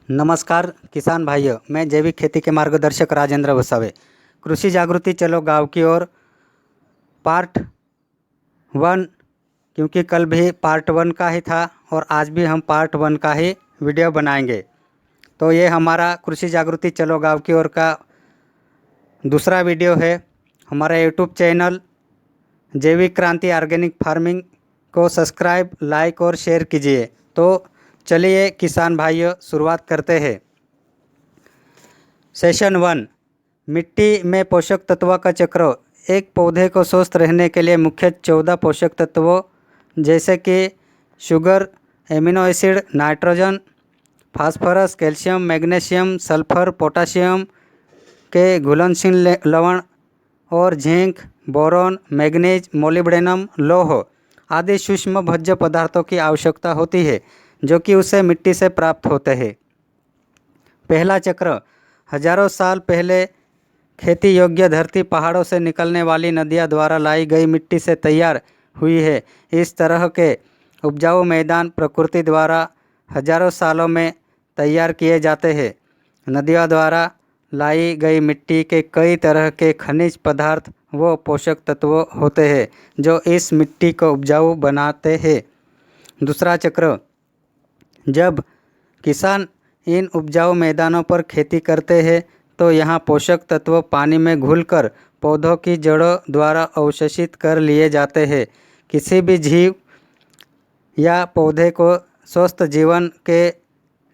नमस्कार किसान भाइयों, मैं जैविक खेती के मार्गदर्शक राजेंद्र वसावे। कृषि जागृति चलो गांव की ओर पार्ट 1, क्योंकि कल भी पार्ट 1 का ही था और आज भी हम पार्ट 1 का ही वीडियो बनाएंगे। तो ये हमारा कृषि जागृति चलो गांव की ओर का दूसरा वीडियो है। हमारा यूट्यूब चैनल जैविक क्रांति ऑर्गेनिक फार्मिंग को सब्सक्राइब, लाइक और शेयर कीजिए। तो चलिए किसान भाइयों, शुरुआत करते हैं। सेशन 1, मिट्टी में पोषक तत्वों का चक्र। एक पौधे को स्वस्थ रहने के लिए मुख्य 14 पोषक तत्वों जैसे कि sugar, amino acid, nitrogen, phosphorus, calcium, magnesium, sulphur, potassium के घुलनशील लवण और जिंक, बोरॉन, मैग्नीज, मोलिब्डेनम, लौह आदि सूक्ष्म भोज्य पदार्थों की आवश्यकता होती है, जो कि उसे मिट्टी से प्राप्त होते हैं। पहला चक्र, हजारों साल पहले खेती योग्य धरती पहाड़ों से निकलने वाली नदियां द्वारा लाई गई मिट्टी से तैयार हुई है। इस तरह के उपजाऊ मैदान प्रकृति द्वारा हजारों सालों में तैयार किए जाते हैं। नदियों द्वारा लाई गई मिट्टी के कई तरह के खनिज पदार्थ व पोषक तत्व होते हैं, जो इस मिट्टी को उपजाऊ बनाते हैं। दूसरा चक्र, जब किसान इन उपजाऊ मैदानों पर खेती करते हैं तो यहाँ पोषक तत्व पानी में घुलकर पौधों की जड़ों द्वारा अवशोषित कर लिए जाते हैं। किसी भी जीव या पौधे को स्वस्थ जीवन के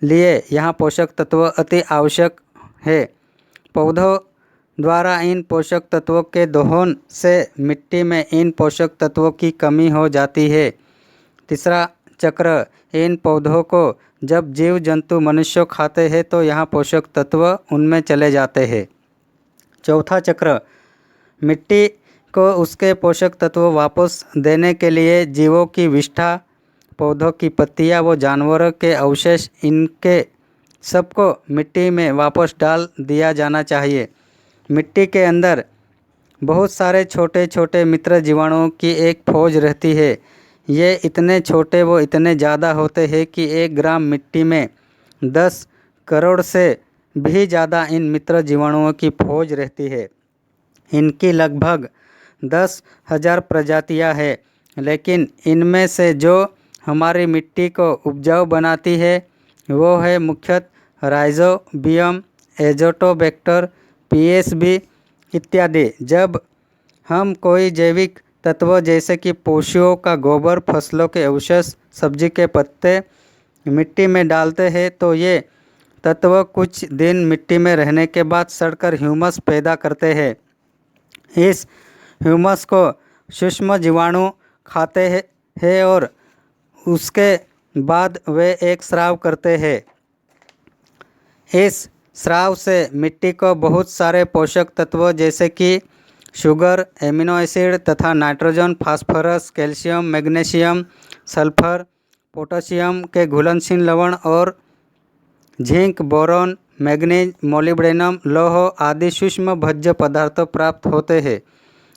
लिए यहाँ पोषक तत्व अति आवश्यक है। पौधों द्वारा इन पोषक तत्वों के दोहन से मिट्टी में इन पोषक तत्वों की कमी हो जाती है। तीसरा चक्र, इन पौधों को जब जीव जंतु मनुष्य खाते हैं तो यहाँ पोषक तत्व उनमें चले जाते हैं। चौथा चक्र, मिट्टी को उसके पोषक तत्व वापस देने के लिए जीवों की विष्ठा, पौधों की पत्तियाँ व जानवरों के अवशेष, इनके सबको मिट्टी में वापस डाल दिया जाना चाहिए। मिट्टी के अंदर बहुत सारे छोटे छोटे मित्र जीवाणुओं की एक फौज रहती है। ये इतने छोटे व इतने ज़्यादा होते हैं कि 1 ग्राम मिट्टी में 10 करोड़ से भी ज़्यादा इन मित्र जीवाणुओं की फौज रहती है। इनकी लगभग 10,000 प्रजातियां हैं, लेकिन इनमें से जो हमारी मिट्टी को उपजाऊ बनाती है वो है मुख्यतः राइजोबियम, एजोटोबैक्टर, पीएसबी इत्यादि। जब हम कोई जैविक तत्व जैसे कि पशुओं का गोबर, फसलों के अवशेष, सब्जी के पत्ते मिट्टी में डालते हैं तो ये तत्व कुछ दिन मिट्टी में रहने के बाद सड़कर ह्यूमस पैदा करते हैं। इस ह्यूमस को सूक्ष्म जीवाणु खाते हैं और उसके बाद वे एक स्राव करते हैं। इस स्राव से मिट्टी को बहुत सारे पोषक तत्व जैसे कि शुगर, एमिनो एसिड तथा nitrogen, phosphorus, calcium, magnesium, sulphur, potassium के घुलनशील लवण और जिंक, बोरॉन, मैग्नीज, मोलिब्डेनम, लौह आदि सूक्ष्म भोज्य पदार्थ प्राप्त होते हैं।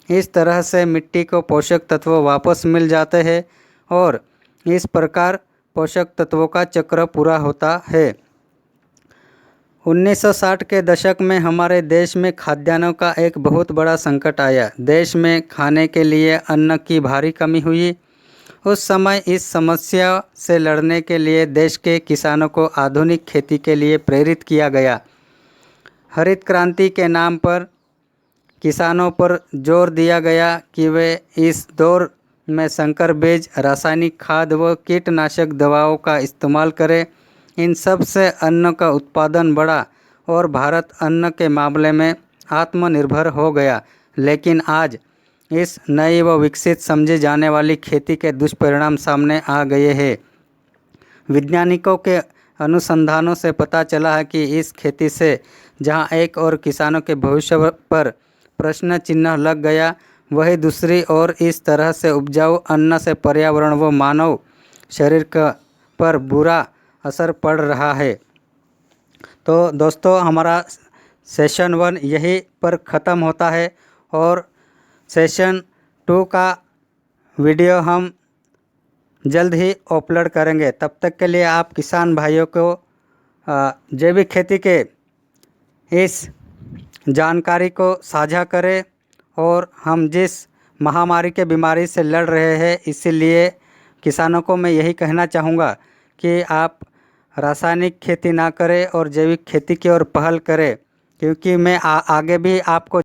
इस तरह से मिट्टी को पोषक तत्व वापस मिल जाते हैं और इस प्रकार पोषक तत्वों का चक्र पूरा होता है। 1960 के दशक में हमारे देश में खाद्यान्नों का एक बहुत बड़ा संकट आया। देश में खाने के लिए अन्न की भारी कमी हुई। उस समय इस समस्या से लड़ने के लिए देश के किसानों को आधुनिक खेती के लिए प्रेरित किया गया। हरित क्रांति के नाम पर किसानों पर जोर दिया गया कि वे इस दौर में संकर बीज, रासायनिक खाद व कीटनाशक दवाओं का इस्तेमाल करें। इन सब से अन्न का उत्पादन बढ़ा और भारत अन्न के मामले में आत्मनिर्भर हो गया। लेकिन आज इस नई व विकसित समझी जाने वाली खेती के दुष्परिणाम सामने आ गए हैं। वैज्ञानिकों के अनुसंधानों से पता चला है कि इस खेती से जहां एक और किसानों के भविष्य पर प्रश्न चिन्ह लग गया, वही दूसरी ओर इस तरह से उपजाऊ अन्न से पर्यावरण व मानव शरीर पर बुरा असर पड़ रहा है। तो दोस्तों, हमारा सेशन 1 यहीं पर ख़त्म होता है और सेशन 2 का वीडियो हम जल्द ही अपलोड करेंगे। तब तक के लिए आप किसान भाइयों को जैविक खेती के इस जानकारी को साझा करें और हम जिस महामारी के बीमारी से लड़ रहे हैं, इसीलिए किसानों को मैं यही कहना चाहूँगा कि आप रासायनिक खेती ना करें और जैविक खेती की ओर पहल करें, क्योंकि मैं आगे भी आपको